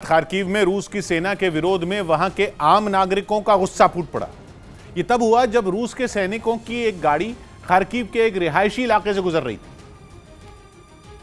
Kharkiv में रूस की सेना के विरोध में वहां के आम नागरिकों का गुस्सा फूट पड़ा। ये तब हुआ जब रूस के सैनिकों की एक गाड़ी खार्किव के एक रिहायशी इलाके से गुजर रही थी।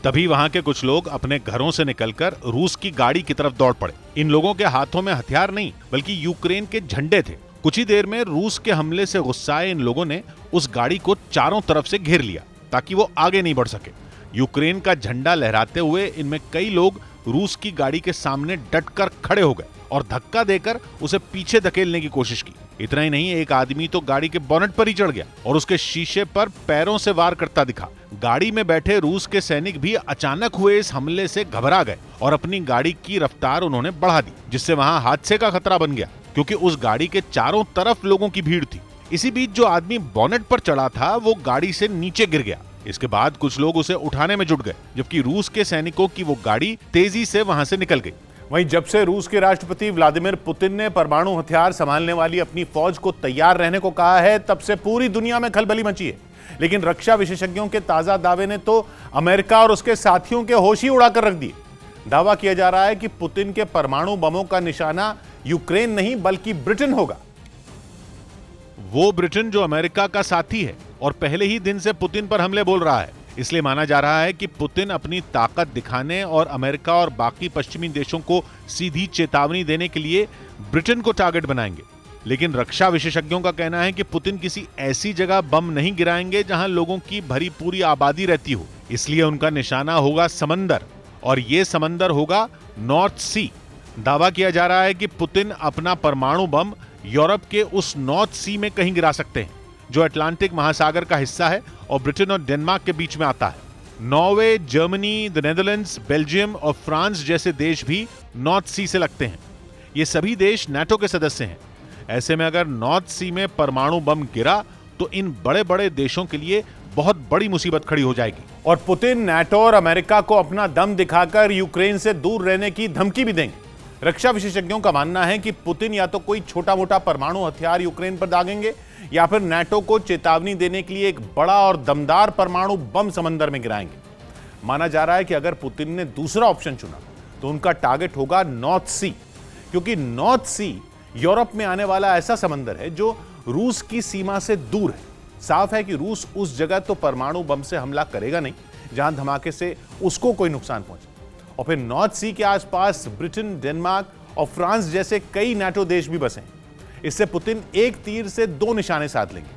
तभी वहां के कुछ लोग अपने घरों से निकलकर रूस की गाड़ी की तरफ दौड़ पड़े। इन लोगों के हाथों में हथियार नहीं बल्कि यूक्रेन के झंडे थे। कुछ ही देर में रूस के हमले से गुस्साए इन लोगों ने उस गाड़ी को चारों तरफ से घेर लिया ताकि वो आगे नहीं बढ़ सके। यूक्रेन का झंडा लहराते हुए इनमें कई लोग रूस की गाड़ी के सामने डटकर खड़े हो गए और धक्का देकर उसे पीछे धकेलने की कोशिश की। इतना ही नहीं, एक आदमी तो गाड़ी के बोनेट पर ही चढ़ गया और उसके शीशे पर पैरों से वार करता दिखा। गाड़ी में बैठे रूस के सैनिक भी अचानक हुए इस हमले से घबरा गए और अपनी गाड़ी की रफ्तार उन्होंने बढ़ा दी, जिससे वहां हादसे का खतरा बन गया क्योंकि उस गाड़ी के चारों तरफ लोगों की भीड़ थी। इसी बीच जो आदमी बोनेट पर चढ़ा था वो गाड़ी से नीचे गिर गया। इसके बाद कुछ लोग उसे उठाने में जुट गए, जबकि रूस के सैनिकों की वो गाड़ी तेजी से वहां से निकल गई। वहीं जब से रूस के राष्ट्रपति व्लादिमीर पुतिन ने परमाणु हथियार संभालने वाली अपनी फौज को तैयार रहने को कहा है, तब से पूरी दुनिया में खलबली मची है। लेकिन रक्षा विशेषज्ञों के ताजा दावे ने तो अमेरिका और उसके साथियों के होश ही उड़ाकर रख दिए। दावा किया जा रहा है कि पुतिन के परमाणु बमों का निशाना यूक्रेन नहीं बल्कि ब्रिटेन होगा। वो ब्रिटेन जो अमेरिका का साथी है और पहले ही दिन से पुतिन पर हमले बोल रहा है। इसलिए माना जा रहा है कि पुतिन अपनी ताकत दिखाने और अमेरिका और बाकी पश्चिमी देशों को सीधी चेतावनी देने के लिए ब्रिटेन को टारगेट बनाएंगे। लेकिन रक्षा विशेषज्ञों का कहना है कि पुतिन किसी ऐसी जगह बम नहीं गिराएंगे जहां लोगों की भरी पूरी आबादी रहती हो। इसलिए उनका निशाना होगा समंदर, और ये समंदर होगा नॉर्थ सी। दावा किया जा रहा है कि पुतिन अपना परमाणु बम यूरोप के उस नॉर्थ सी में कहीं गिरा सकते हैं जो अटलांटिक महासागर का हिस्सा है और ब्रिटेन और डेनमार्क के बीच में आता है। Norway, Germany, the Netherlands, Belgium और फ्रांस जैसे देश भी नॉर्थ सी से लगते हैं। ये सभी देश नाटो के सदस्य हैं। ऐसे में अगर नॉर्थ सी में परमाणु बम गिरा तो इन बड़े बड़े देशों के लिए बहुत बड़ी मुसीबत खड़ी हो जाएगी। और पुतिन नाटो और अमेरिका को अपना दम दिखाकर यूक्रेन से दूर रहने की धमकी भी देंगे। रक्षा विशेषज्ञों का मानना है कि पुतिन या तो कोई छोटा मोटा परमाणु हथियार यूक्रेन पर दागेंगे या फिर नाटो को चेतावनी देने के लिए एक बड़ा और दमदार परमाणु बम समंदर में गिराएंगे। माना जा रहा है कि अगर पुतिन ने दूसरा ऑप्शन चुना तो उनका टारगेट होगा नॉर्थ सी, क्योंकि नॉर्थ सी यूरोप में आने वाला ऐसा समंदर है जो रूस की सीमा से दूर है। साफ है कि रूस उस जगह तो परमाणु बम से हमला करेगा नहीं जहां धमाके से उसको कोई नुकसान पहुंचे। और फिर नॉर्थ सी के आसपास ब्रिटेन, डेनमार्क और फ्रांस जैसे कई नाटो देश भी बसे हैं। इससे पुतिन एक तीर से दो निशाने साध लेंगे।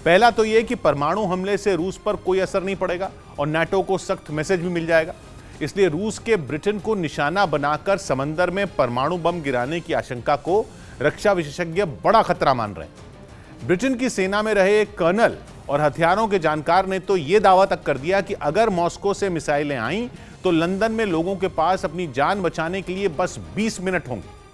पहला तो यह कि परमाणु हमले से रूस पर कोई असर नहीं पड़ेगा और नाटो को सख्त मैसेज भी मिल जाएगा। इसलिए रूस के ब्रिटेन को निशाना बनाकर समंदर में परमाणु बम गिराने की आशंका को रक्षा विशेषज्ञ बड़ा खतरा मान रहे हैं। ब्रिटेन की सेना में रहे एक कर्नल और हथियारों के जानकार ने तो यह दावा तक कर दिया कि अगर मॉस्को से मिसाइलें आईं तो लंदन में लोगों के पास अपनी जान बचाने के लिए बस 20 मिनट होंगे।